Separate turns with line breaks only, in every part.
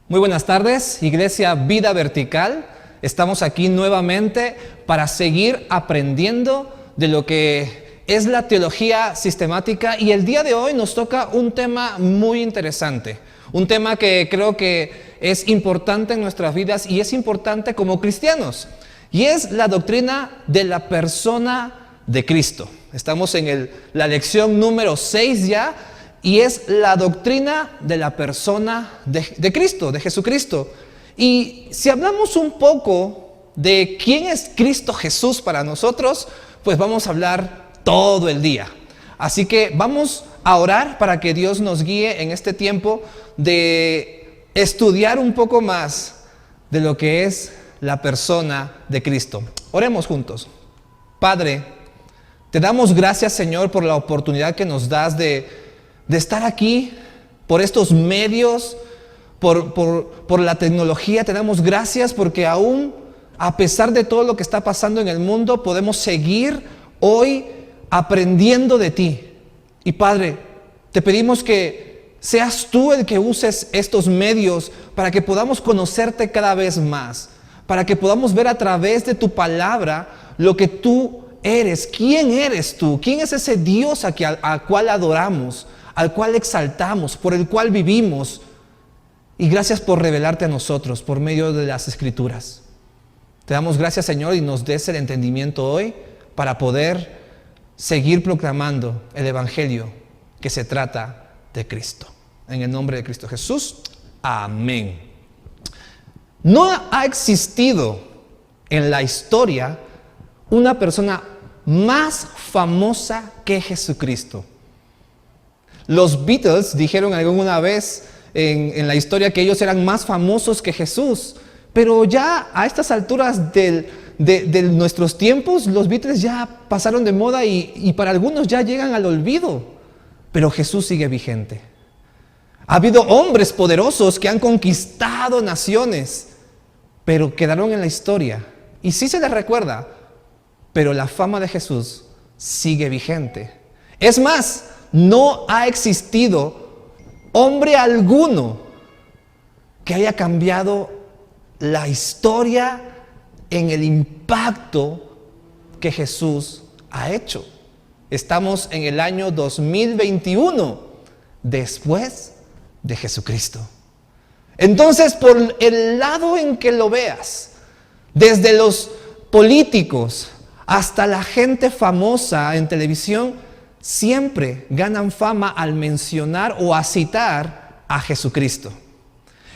Muy buenas tardes, Iglesia Vida Vertical. Estamos aquí nuevamente para seguir aprendiendo de lo que es la teología sistemática, y el día de hoy nos toca un tema muy interesante, un tema que creo que es importante en nuestras vidas y es importante como cristianos, y es la doctrina de la persona de Cristo. Estamos en la lección número 6 ya, y es la doctrina de la persona de Cristo, de Jesucristo. Y si hablamos un poco de quién es Cristo Jesús para nosotros, pues vamos a hablar todo el día. Así que vamos a orar para que Dios nos guíe en este tiempo de estudiar un poco más de lo que es la persona de Cristo. Oremos juntos. Padre, te damos gracias, Señor, por la oportunidad que nos das de estar aquí, por estos medios, por la tecnología. Te damos gracias porque aún a pesar de todo lo que está pasando en el mundo, podemos seguir hoy aprendiendo de ti. Y Padre, te pedimos que seas tú el que uses estos medios para que podamos conocerte cada vez más, para que podamos ver a través de tu palabra lo que tú eres. ¿Quién eres tú? ¿Quién es ese Dios al cual adoramos, al cual exaltamos, por el cual vivimos? Y gracias por revelarte a nosotros por medio de las Escrituras. Te damos gracias, Señor, y nos des el entendimiento hoy para poder seguir proclamando el Evangelio que se trata de Cristo. En el nombre de Cristo Jesús, amén. No ha existido en la historia una persona más famosa que Jesucristo. Los Beatles dijeron alguna vez en la historia que ellos eran más famosos que Jesús, pero ya a estas alturas de nuestros tiempos, los Beatles ya pasaron de moda y para algunos ya llegan al olvido, pero Jesús sigue vigente. Ha habido hombres poderosos que han conquistado naciones, pero quedaron en la historia y sí se les recuerda, pero la fama de Jesús sigue vigente. Es más, no ha existido hombre alguno que haya cambiado la historia en el impacto que Jesús ha hecho. Estamos en el año 2021, después de Jesucristo. Entonces, por el lado en que lo veas, desde los políticos hasta la gente famosa en televisión, siempre ganan fama al mencionar o a citar a Jesucristo.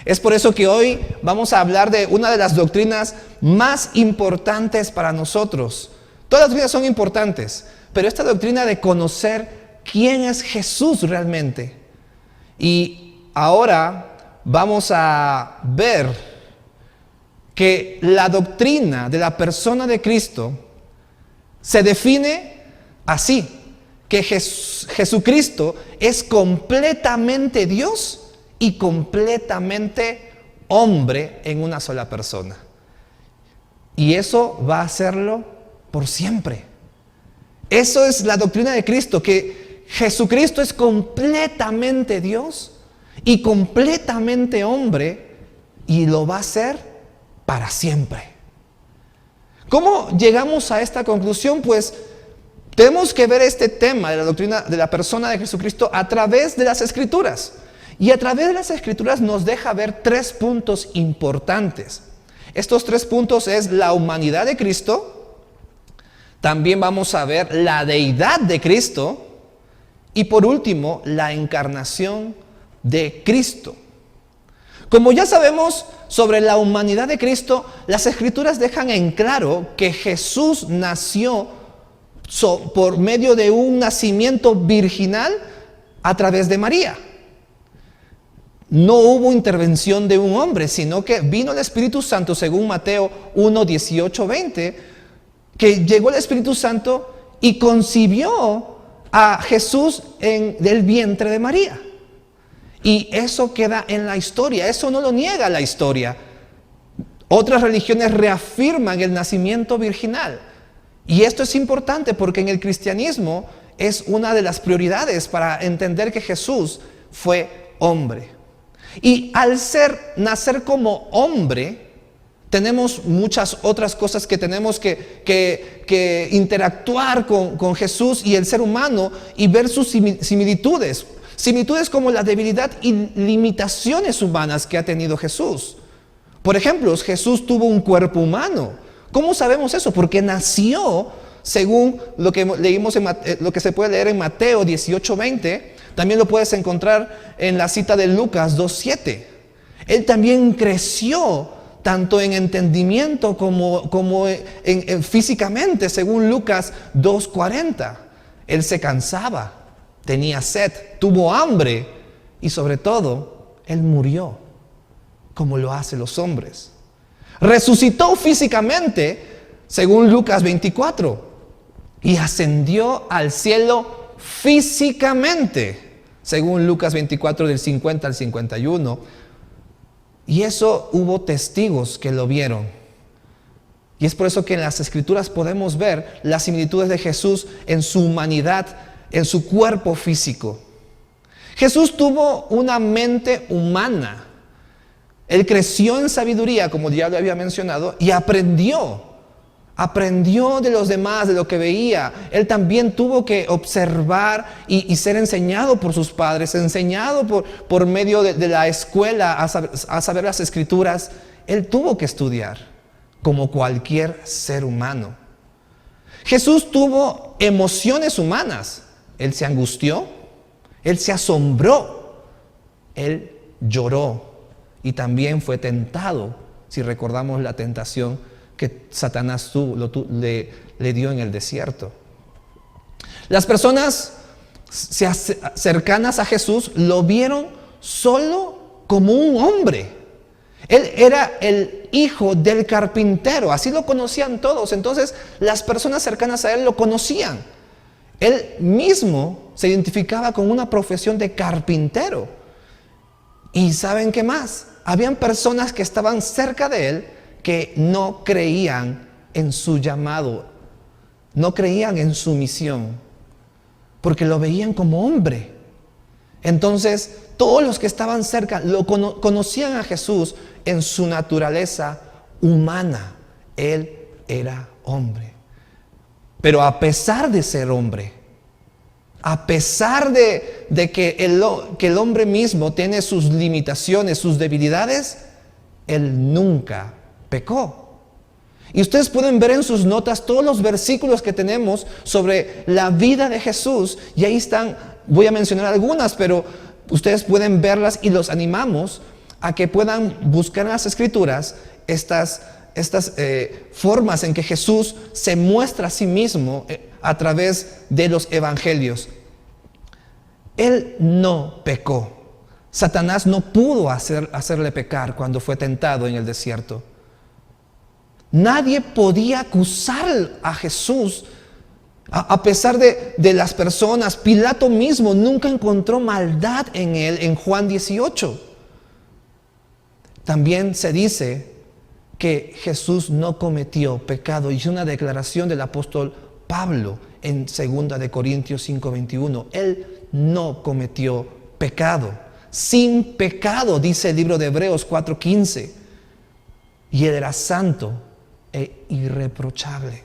Es por eso que hoy vamos a hablar de una de las doctrinas más importantes para nosotros. Todas las doctrinas son importantes, pero esta doctrina de conocer quién es Jesús realmente. Y ahora vamos a ver que la doctrina de la persona de Cristo se define así: que Jesucristo es completamente Dios y completamente hombre en una sola persona. Y eso va a hacerlo por siempre. Eso es la doctrina de Cristo, que Jesucristo es completamente Dios y completamente hombre, y lo va a hacer para siempre. ¿Cómo llegamos a esta conclusión? Pues tenemos que ver este tema de la doctrina de la persona de Jesucristo a través de las Escrituras. Y a través de las Escrituras nos deja ver 3 puntos importantes. Estos 3 puntos es la humanidad de Cristo, también vamos a ver la deidad de Cristo y por último la encarnación de Cristo. Como ya sabemos sobre la humanidad de Cristo, las Escrituras dejan en claro que Jesús nació por medio de un nacimiento virginal a través de María. No hubo intervención de un hombre, sino que vino el Espíritu Santo, según Mateo 1, 18, 20, que llegó el Espíritu Santo y concibió a Jesús en el vientre de María. Y eso queda en la historia, eso no lo niega la historia. Otras religiones reafirman el nacimiento virginal. Y esto es importante porque en el cristianismo es una de las prioridades para entender que Jesús fue hombre. Y al nacer como hombre, tenemos muchas otras cosas que tenemos que interactuar con Jesús y el ser humano y ver sus similitudes. Similitudes como la debilidad y limitaciones humanas que ha tenido Jesús. Por ejemplo, Jesús tuvo un cuerpo humano. ¿Cómo sabemos eso? Porque nació, según lo que leímos lo que se puede leer en Mateo 18:20, también lo puedes encontrar en la cita de Lucas 2:7. Él también creció tanto en entendimiento como físicamente, según Lucas 2:40. Él se cansaba, tenía sed, tuvo hambre y sobre todo, Él murió, como lo hacen los hombres. Resucitó físicamente, según Lucas 24, y ascendió al cielo físicamente, según Lucas 24 del 50 al 51. Y eso hubo testigos que lo vieron. Y es por eso que en las Escrituras podemos ver las similitudes de Jesús en su humanidad, en su cuerpo físico. Jesús tuvo una mente humana. Él creció en sabiduría, como ya lo había mencionado, y aprendió de los demás, de lo que veía. Él también tuvo que observar y ser enseñado por sus padres, enseñado por medio de la escuela a saber las Escrituras. Él tuvo que estudiar, como cualquier ser humano. Jesús tuvo emociones humanas. Él se angustió, Él se asombró, Él lloró. Y también fue tentado, si recordamos la tentación que Satanás le dio en el desierto. Las personas cercanas a Jesús lo vieron solo como un hombre. Él era el hijo del carpintero, así lo conocían todos. Entonces las personas cercanas a él lo conocían. Él mismo se identificaba con una profesión de carpintero. ¿Y saben qué más? Habían personas que estaban cerca de él que no creían en su llamado, no creían en su misión, porque lo veían como hombre. Entonces, todos los que estaban cerca conocían a Jesús en su naturaleza humana. Él era hombre. Pero a pesar de ser hombre, a pesar de que el hombre mismo tiene sus limitaciones, sus debilidades, Él nunca pecó. Y ustedes pueden ver en sus notas todos los versículos que tenemos sobre la vida de Jesús. Y ahí están, voy a mencionar algunas, pero ustedes pueden verlas y los animamos a que puedan buscar en las Escrituras estas formas en que Jesús se muestra a sí mismo a través de los evangelios. Él no pecó. Satanás no pudo hacerle pecar cuando fue tentado en el desierto. Nadie podía acusar a Jesús a pesar de las personas. Pilato mismo nunca encontró maldad en él en Juan 18. También se dice que Jesús no cometió pecado, y es una declaración del apóstol Pablo en 2 de Corintios 5:21. Él no cometió pecado. Sin pecado, dice el libro de Hebreos 4:15. Y él era santo e irreprochable.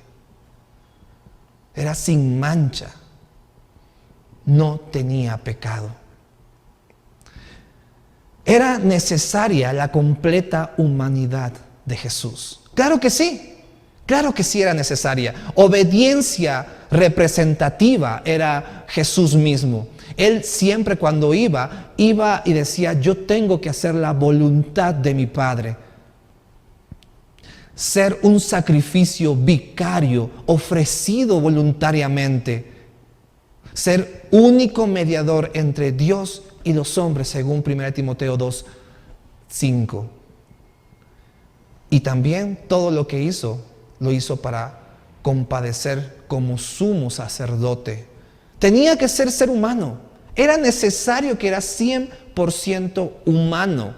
Era sin mancha. No tenía pecado. Era necesaria la completa humanidad de Jesús. Claro que sí era necesaria. Obediencia representativa era Jesús mismo. Él siempre cuando iba y decía: yo tengo que hacer la voluntad de mi Padre. Ser un sacrificio vicario ofrecido voluntariamente. Ser único mediador entre Dios y los hombres, según 1 Timoteo 2:5. Y también todo lo que hizo, lo hizo para compadecer como sumo sacerdote. Tenía que ser humano. Era necesario que era 100% humano.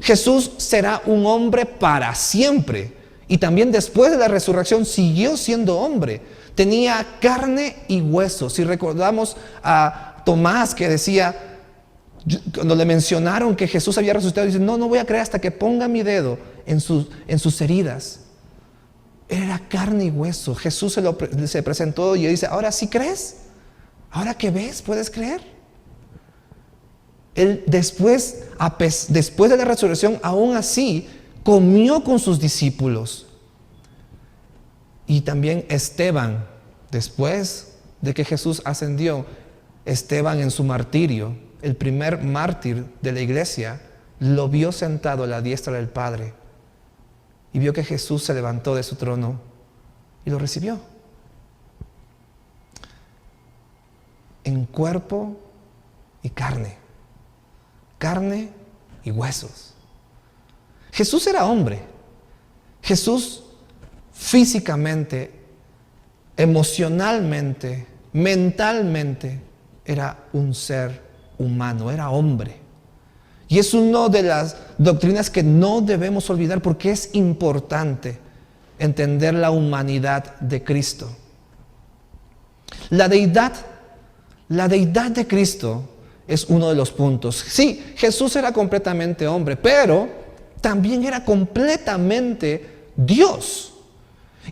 Jesús será un hombre para siempre. Y también después de la resurrección siguió siendo hombre. Tenía carne y hueso. Si recordamos a Tomás que decía: Cuando le mencionaron que Jesús había resucitado, dice, no voy a creer hasta que ponga mi dedo en sus heridas. Era carne y hueso. Jesús se presentó y dice, ¿ahora sí crees? ¿Ahora que ves, puedes creer? Él después de la resurrección, aún así, comió con sus discípulos. Y también Esteban, después de que Jesús ascendió, Esteban en su martirio, el primer mártir de la iglesia, lo vio sentado a la diestra del Padre y vio que Jesús se levantó de su trono y lo recibió. En cuerpo y carne y huesos. Jesús era hombre. Jesús físicamente, emocionalmente, mentalmente, era un ser humano, era hombre. Y es una de las doctrinas que no debemos olvidar porque es importante entender la humanidad de Cristo. La deidad de Cristo es uno de los puntos. Sí, Jesús era completamente hombre, pero también era completamente Dios.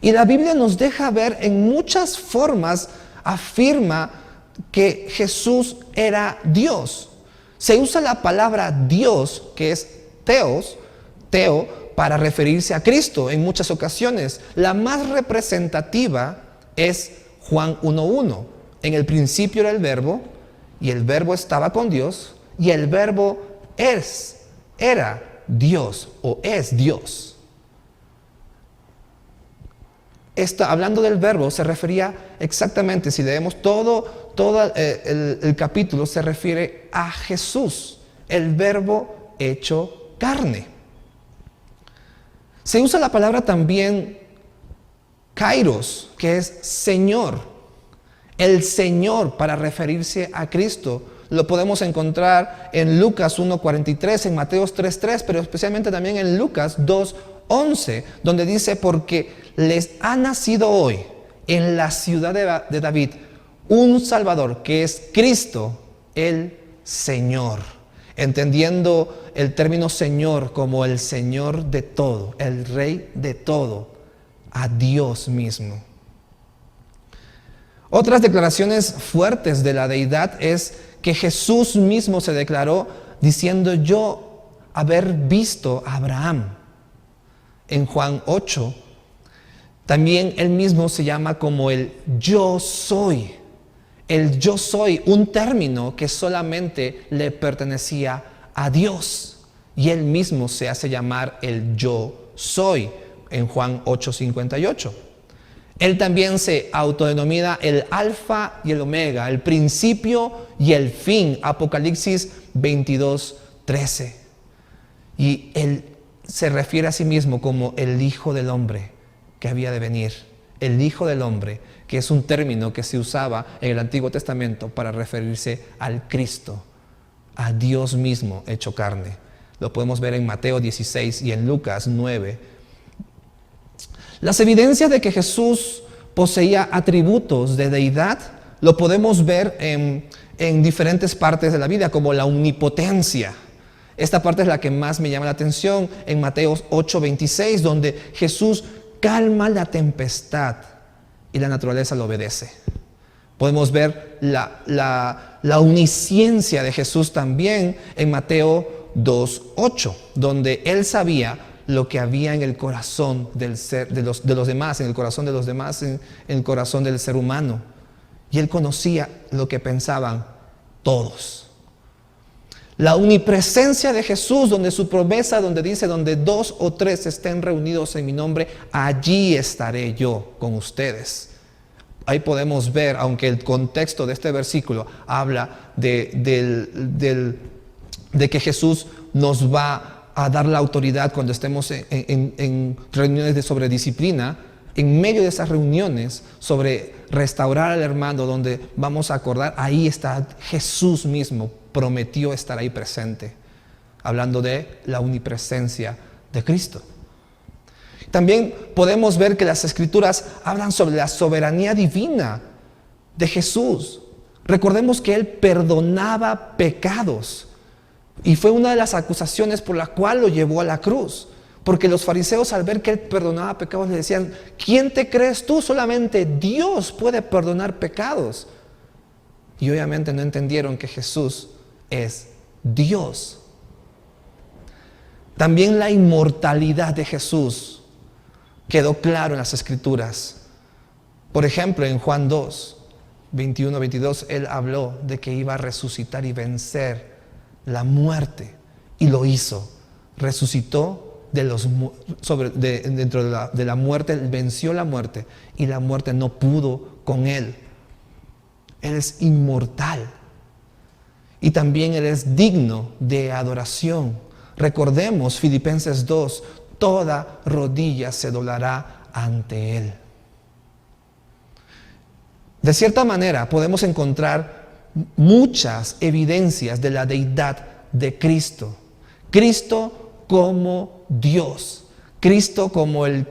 Y la Biblia nos deja ver en muchas formas, afirma que Jesús era Dios. Se usa la palabra Dios, que es teo, para referirse a Cristo en muchas ocasiones. La más representativa es Juan 1:1. En el principio era el verbo estaba con Dios, y el verbo era Dios o es Dios. Hablando del verbo, se refería exactamente, si leemos todo el capítulo, se refiere a Jesús, el verbo hecho carne. Se usa la palabra también Kairos, que es Señor. El Señor para referirse a Cristo. Lo podemos encontrar en Lucas 1:43, en Mateo 3:3, pero especialmente también en Lucas 2:11, donde dice, porque les ha nacido hoy en la ciudad de David un Salvador, que es Cristo el Señor. Entendiendo el término Señor como el Señor de todo, el Rey de todo, a Dios mismo. Otras declaraciones fuertes de la deidad es que Jesús mismo se declaró diciendo, yo haber visto a Abraham. En Juan 8, también él mismo se llama como el yo soy. El yo soy, un término que solamente le pertenecía a Dios. Y él mismo se hace llamar el yo soy en Juan 8:58. Él también se autodenomina el alfa y el omega, el principio y el fin, Apocalipsis 22:13. Y él se refiere a sí mismo como el Hijo del Hombre que había de venir. El Hijo del Hombre, que es un término que se usaba en el Antiguo Testamento para referirse al Cristo, a Dios mismo hecho carne. Lo podemos ver en Mateo 16 y en Lucas 9. Las evidencias de que Jesús poseía atributos de deidad lo podemos ver en diferentes partes de la Biblia, como la omnipotencia. Esta parte es la que más me llama la atención en Mateo 8:26, donde Jesús calma la tempestad y la naturaleza lo obedece. Podemos ver la omnisciencia de Jesús también en Mateo 2:8, donde él sabía lo que había en el corazón de los demás, en el corazón de los demás, en el corazón del ser humano. Y él conocía lo que pensaban todos. La omnipresencia de Jesús, donde su promesa, donde dice, donde 2 o 3 estén reunidos en mi nombre, allí estaré yo con ustedes. Ahí podemos ver, aunque el contexto de este versículo habla de que Jesús nos va a dar la autoridad cuando estemos en reuniones sobre disciplina, en medio de esas reuniones sobre restaurar al hermano, donde vamos a acordar, ahí está Jesús mismo, prometió estar ahí presente, hablando de la omnipresencia de Cristo. También podemos ver que las Escrituras hablan sobre la soberanía divina de Jesús. Recordemos que Él perdonaba pecados. Y fue una de las acusaciones por la cual lo llevó a la cruz. Porque los fariseos, al ver que él perdonaba pecados, le decían: ¿quién te crees tú? Solamente Dios puede perdonar pecados. Y obviamente no entendieron que Jesús es Dios. También la inmortalidad de Jesús quedó claro en las Escrituras. Por ejemplo, en Juan 2, 21-22, él habló de que iba a resucitar y vencer la muerte. Y lo hizo. Resucitó dentro de la muerte, él venció la muerte. Y la muerte no pudo con él. Él es inmortal. Y también Él es digno de adoración. Recordemos Filipenses 2, toda rodilla se doblará ante Él. De cierta manera podemos encontrar muchas evidencias de la deidad de Cristo. Cristo como Dios. Cristo como el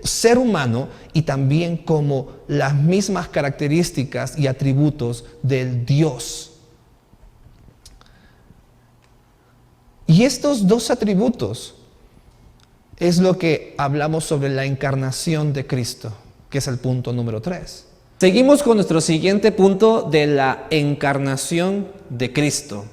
ser humano y también como las mismas características y atributos del Dios. Y estos dos atributos es lo que hablamos sobre la encarnación de Cristo, que es el punto número 3. Seguimos con nuestro siguiente punto de la encarnación de Cristo.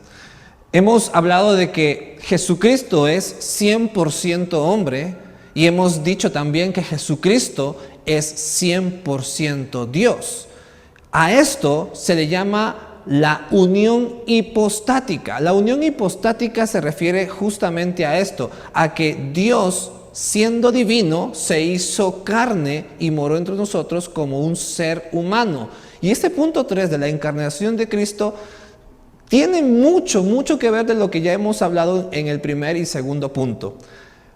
Hemos hablado de que Jesucristo es 100% hombre y hemos dicho también que Jesucristo es 100% Dios. A esto se le llama la unión hipostática. La unión hipostática se refiere justamente a esto, a que Dios, siendo divino, se hizo carne y moró entre nosotros como un ser humano. Y este punto 3 de la encarnación de Cristo tiene mucho que ver de lo que ya hemos hablado en el primer y segundo punto.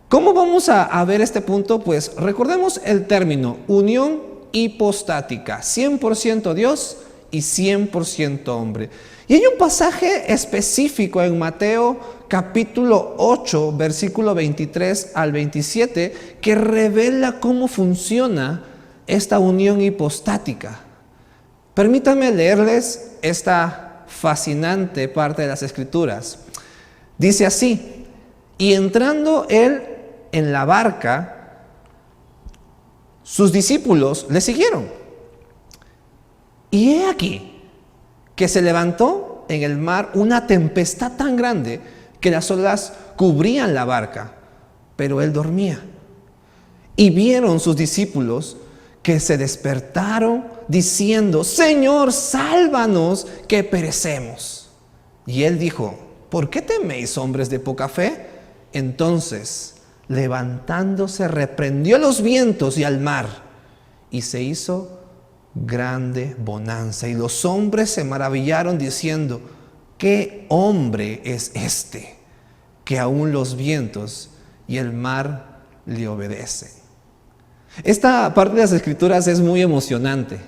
¿Cómo vamos a ver este punto? Pues recordemos el término unión hipostática, 100% Dios y 100% hombre. Y hay un pasaje específico en Mateo capítulo 8, versículo 23 al 27, que revela cómo funciona esta unión hipostática. Permítanme leerles esta fascinante parte de las Escrituras. Dice así: y entrando él en la barca, sus discípulos le siguieron. Y he aquí que se levantó en el mar una tempestad tan grande que las olas cubrían la barca, pero él dormía. Y vieron sus discípulos que se despertaron diciendo: Señor, sálvanos, que perecemos. Y él dijo: ¿por qué teméis, hombres de poca fe? Entonces, levantándose, reprendió a los vientos y al mar, y se hizo grande bonanza. Y los hombres se maravillaron diciendo: ¿qué hombre es este, que aún los vientos y el mar le obedecen? Esta parte de las Escrituras es muy emocionante,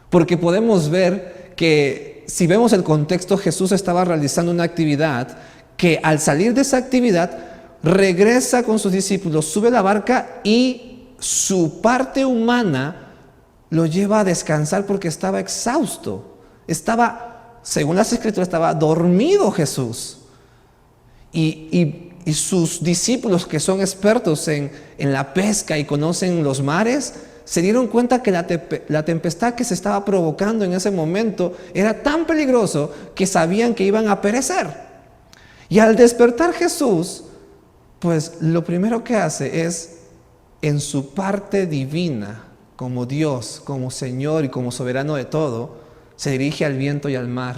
porque podemos ver que, si vemos el contexto, Jesús estaba realizando una actividad que, al salir de esa actividad, regresa con sus discípulos, sube a la barca y su parte humana lo lleva a descansar porque estaba exhausto. Según las Escrituras, estaba dormido Jesús. Y sus discípulos, que son expertos en la pesca y conocen los mares, se dieron cuenta que la tempestad que se estaba provocando en ese momento era tan peligroso que sabían que iban a perecer. Y al despertar Jesús, pues lo primero que hace es, en su parte divina, como Dios, como Señor y como soberano de todo, se dirige al viento y al mar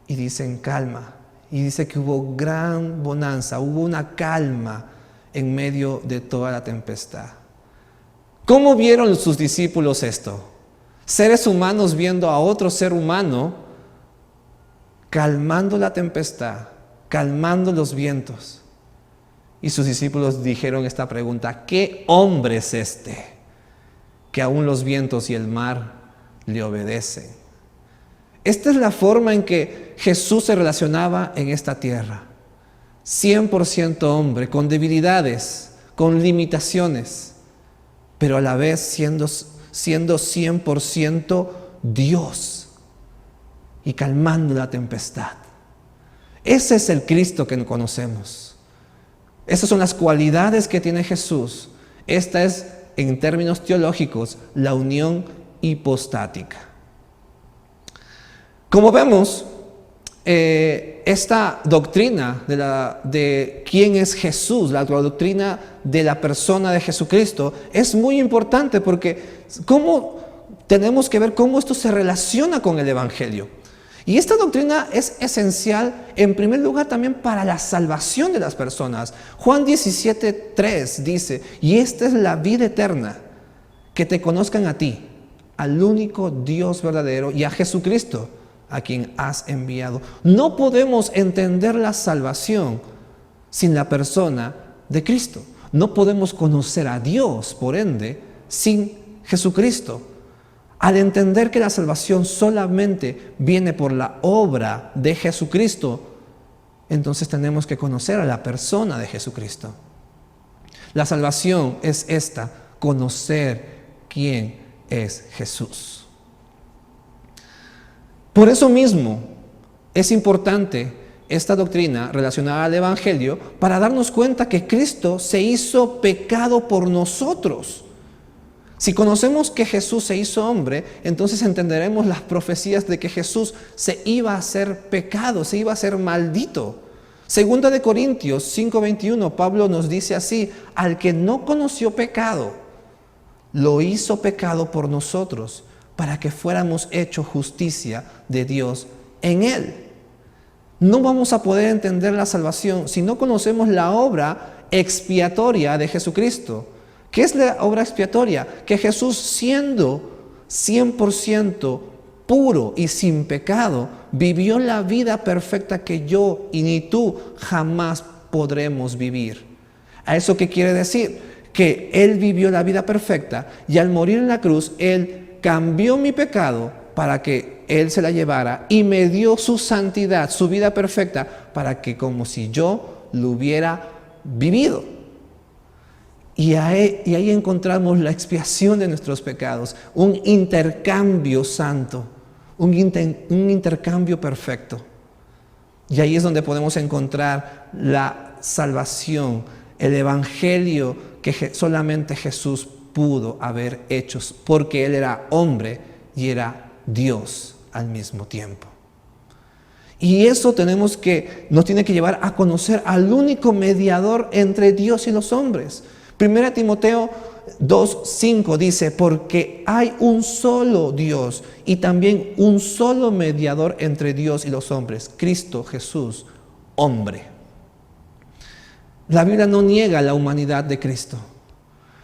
y dicen: calma. Y dice que hubo gran bonanza, hubo una calma en medio de toda la tempestad. ¿Cómo vieron sus discípulos esto? Seres humanos viendo a otro ser humano calmando la tempestad, calmando los vientos. Y sus discípulos dijeron esta pregunta: ¿qué hombre es este, que aún los vientos y el mar le obedecen? Esta es la forma en que Jesús se relacionaba en esta tierra. 100% hombre, con debilidades, con limitaciones, pero a la vez siendo 100% Dios y calmando la tempestad. Ese es el Cristo que conocemos. Esas son las cualidades que tiene Jesús. Esta es, en términos teológicos, la unión hipostática. Como vemos, esta doctrina de quién es Jesús, la doctrina de la persona de Jesucristo, es muy importante porque tenemos que ver cómo esto se relaciona con el Evangelio. Y esta doctrina es esencial, en primer lugar, también para la salvación de las personas. Juan 17:3 dice: y esta es la vida eterna, que te conozcan a ti, al único Dios verdadero, y a Jesucristo, a quien has enviado. No podemos entender la salvación sin la persona de Cristo. No podemos conocer a Dios, por ende, sin Jesucristo. Al entender que la salvación solamente viene por la obra de Jesucristo, entonces tenemos que conocer a la persona de Jesucristo. La salvación es esta: conocer quién es Jesús. Por eso mismo es importante esta doctrina relacionada al Evangelio, para darnos cuenta que Cristo se hizo pecado por nosotros. Si conocemos que Jesús se hizo hombre, entonces entenderemos las profecías de que Jesús se iba a hacer pecado, se iba a hacer maldito. Segunda de Corintios 5:21, Pablo nos dice así: al que no conoció pecado, lo hizo pecado por nosotros, para que fuéramos hechos justicia de Dios en él. No vamos a poder entender la salvación si no conocemos la obra expiatoria de Jesucristo. ¿Qué es la obra expiatoria? Que Jesús, siendo 100% puro y sin pecado, vivió la vida perfecta que yo y ni tú jamás podremos vivir. ¿A eso qué quiere decir? Que Él vivió la vida perfecta y al morir en la cruz, Él cambió mi pecado para que Él se la llevara y me dio su santidad, su vida perfecta, para que como si yo lo hubiera vivido. Y ahí encontramos la expiación de nuestros pecados, un intercambio santo, un intercambio perfecto. Y ahí es donde podemos encontrar la salvación, el evangelio que solamente Jesús pudo haber hecho, porque Él era hombre y era Dios al mismo tiempo. Y eso nos tiene que llevar a conocer al único mediador entre Dios y los hombres. 1 Timoteo 2:5 dice: porque hay un solo Dios y también un solo mediador entre Dios y los hombres, Cristo Jesús, hombre. La Biblia no niega la humanidad de Cristo.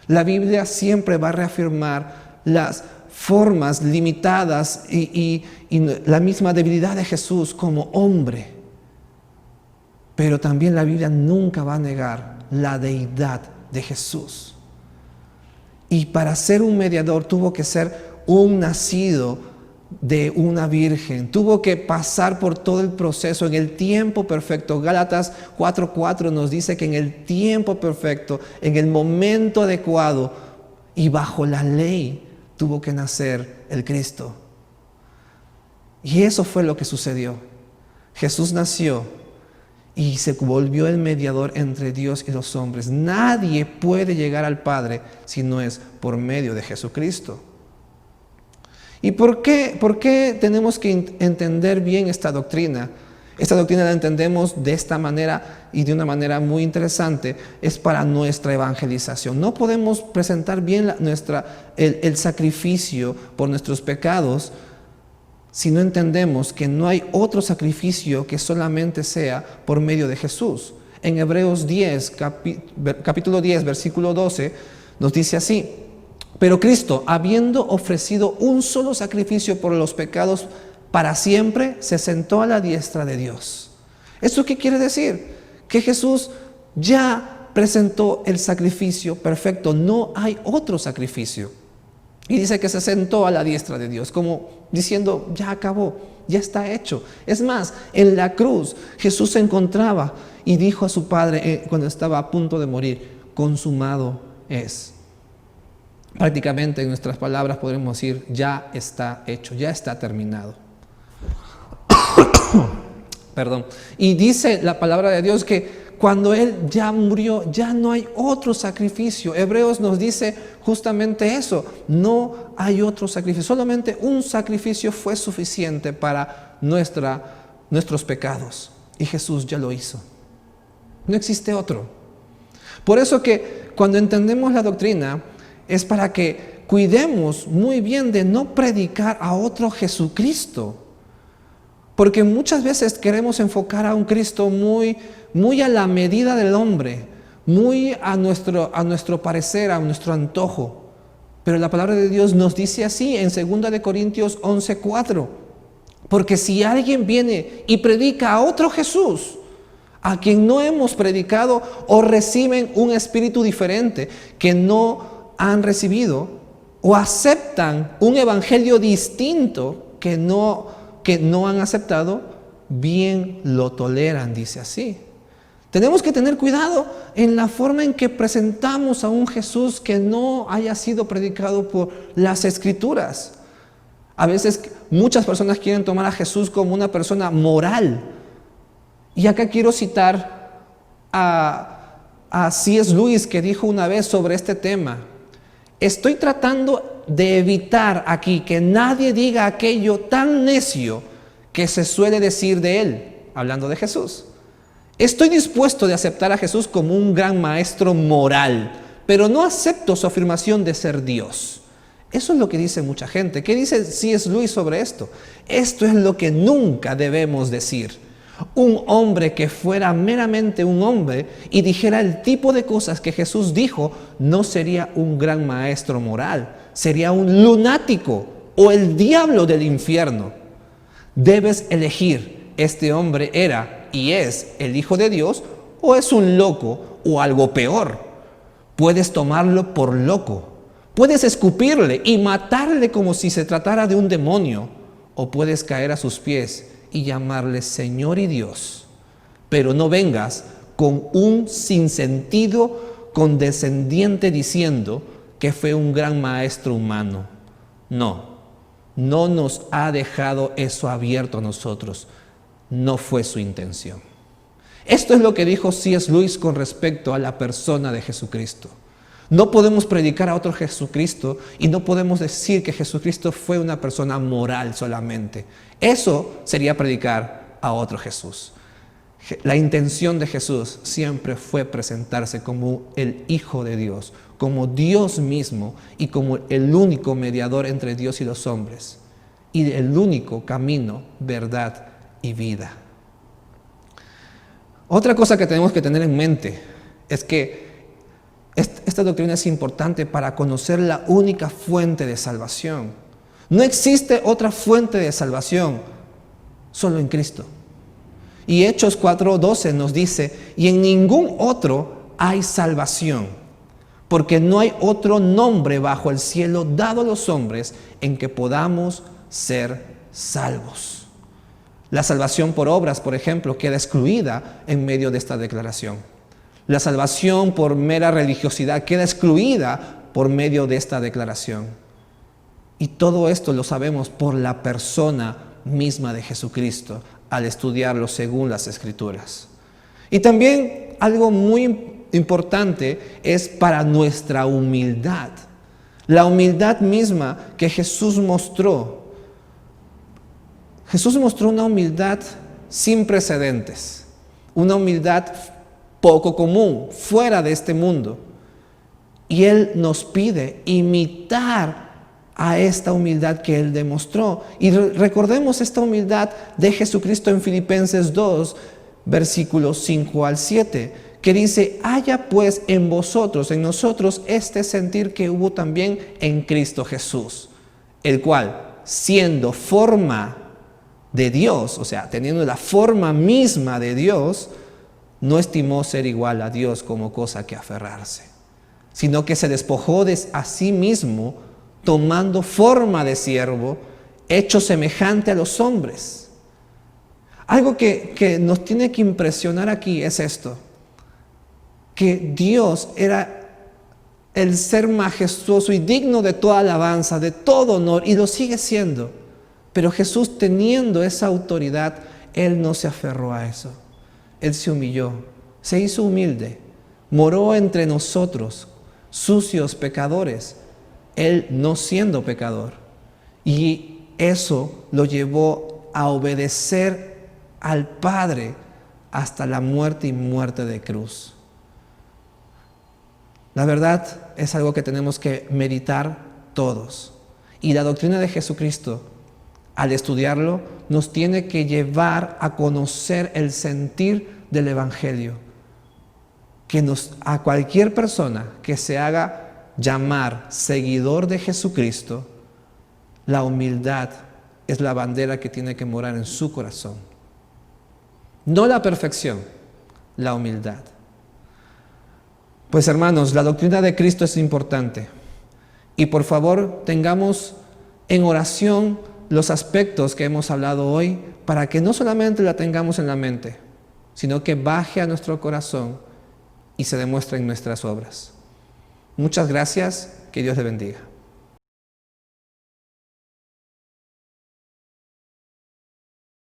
La Biblia siempre va a reafirmar las formas limitadas y la misma debilidad de Jesús como hombre. Pero también la Biblia nunca va a negar la deidad de Jesús. Y para ser un mediador tuvo que ser un nacido de una virgen, tuvo que pasar por todo el proceso en el tiempo perfecto. Gálatas 4:4 nos dice que en el tiempo perfecto, en el momento adecuado y bajo la ley, tuvo que nacer el Cristo. Y eso fue lo que sucedió. Jesús nació y se volvió el mediador entre Dios y los hombres. Nadie puede llegar al Padre si no es por medio de Jesucristo. ¿Y por qué tenemos que entender bien esta doctrina? Esta doctrina la entendemos de esta manera y de una manera muy interesante. Es para nuestra evangelización. No podemos presentar bien el sacrificio por nuestros pecados si no entendemos que no hay otro sacrificio que solamente sea por medio de Jesús. En Hebreos 10, capítulo 10, versículo 12, nos dice así: pero Cristo, habiendo ofrecido un solo sacrificio por los pecados para siempre, se sentó a la diestra de Dios. ¿Esto qué quiere decir? Que Jesús ya presentó el sacrificio perfecto, no hay otro sacrificio. Y dice que se sentó a la diestra de Dios, como diciendo: ya acabó, ya está hecho. Es más, en la cruz Jesús se encontraba y dijo a su Padre cuando estaba a punto de morir: consumado es. Prácticamente en nuestras palabras podremos decir: ya está hecho, ya está terminado. Perdón. Y dice la palabra de Dios que cuando Él ya murió, ya no hay otro sacrificio. Hebreos nos dice justamente eso. No hay otro sacrificio. Solamente un sacrificio fue suficiente para nuestros pecados. Y Jesús ya lo hizo. No existe otro. Por eso que cuando entendemos la doctrina, es para que cuidemos muy bien de no predicar a otro Jesucristo. Porque muchas veces queremos enfocar a un Cristo muy a la medida del hombre, muy a nuestro parecer, a nuestro antojo. Pero la palabra de Dios nos dice así en 2 de Corintios 11:4. Porque si alguien viene y predica a otro Jesús, a quien no hemos predicado, o reciben un espíritu diferente que no han recibido, o aceptan un evangelio distinto que no han aceptado, bien lo toleran, dice así. Tenemos que tener cuidado en la forma en que presentamos a un Jesús que no haya sido predicado por las Escrituras. A veces muchas personas quieren tomar a Jesús como una persona moral. Y acá quiero citar a C.S. Lewis, que dijo una vez sobre este tema: estoy tratando de evitar aquí que nadie diga aquello tan necio que se suele decir de él, hablando de Jesús. Estoy dispuesto de aceptar a Jesús como un gran maestro moral, pero no acepto su afirmación de ser Dios. Eso es lo que dice mucha gente. ¿Qué dice C.S. Lewis sobre esto? Esto es lo que nunca debemos decir. Un hombre que fuera meramente un hombre y dijera el tipo de cosas que Jesús dijo, no sería un gran maestro moral, sería un lunático o el diablo del infierno. Debes elegir, este hombre era y es el Hijo de Dios, o es un loco o algo peor. Puedes tomarlo por loco, puedes escupirle y matarle como si se tratara de un demonio, o puedes caer a sus pies y llamarle Señor y Dios. Pero no vengas con un sinsentido condescendiente diciendo que fue un gran maestro humano. No nos ha dejado eso abierto a nosotros. No fue su intención. Esto es lo que dijo C.S. Lewis con respecto a la persona de Jesucristo. No podemos predicar a otro Jesucristo y no podemos decir que Jesucristo fue una persona moral solamente. Eso sería predicar a otro Jesús. La intención de Jesús siempre fue presentarse como el Hijo de Dios, como Dios mismo y como el único mediador entre Dios y los hombres, y el único camino, verdad y vida. Otra cosa que tenemos que tener en mente es que esta doctrina es importante para conocer la única fuente de salvación. No existe otra fuente de salvación, solo en Cristo. Y Hechos 4:12 nos dice: y en ningún otro hay salvación, porque no hay otro nombre bajo el cielo dado a los hombres en que podamos ser salvos. La salvación por obras, por ejemplo, queda excluida en medio de esta declaración. La salvación por mera religiosidad queda excluida por medio de esta declaración. Y todo esto lo sabemos por la persona misma de Jesucristo al estudiarlo según las Escrituras. Y también algo muy importante es para nuestra humildad. La humildad misma que Jesús mostró. Jesús mostró una humildad sin precedentes, una humildad poco común, fuera de este mundo. Y Él nos pide imitar a esta humildad que Él demostró. Y recordemos esta humildad de Jesucristo en Filipenses 2, versículos 5 al 7, que dice: haya pues en vosotros, en nosotros, este sentir que hubo también en Cristo Jesús, el cual, siendo forma de Dios, o sea, teniendo la forma misma de Dios, no estimó ser igual a Dios como cosa que aferrarse, sino que se despojó de a sí mismo, tomando forma de siervo, hecho semejante a los hombres. Algo que nos tiene que impresionar aquí es esto: que Dios era el ser majestuoso y digno de toda alabanza, de todo honor, y lo sigue siendo. Pero Jesús, teniendo esa autoridad, Él no se aferró a eso. Él se humilló, se hizo humilde, moró entre nosotros, sucios, pecadores, Él no siendo pecador. Y eso lo llevó a obedecer al Padre hasta la muerte y muerte de cruz. La verdad es algo que tenemos que meditar todos. Y la doctrina de Jesucristo, al estudiarlo, nos tiene que llevar a conocer el sentir del Evangelio. Que a cualquier persona que se haga llamar seguidor de Jesucristo, la humildad es la bandera que tiene que morar en su corazón. No la perfección, la humildad. Pues hermanos, la doctrina de Cristo es importante. Y por favor, tengamos en oración los aspectos que hemos hablado hoy para que no solamente la tengamos en la mente, sino que baje a nuestro corazón y se demuestre en nuestras obras. Muchas gracias, que Dios le bendiga.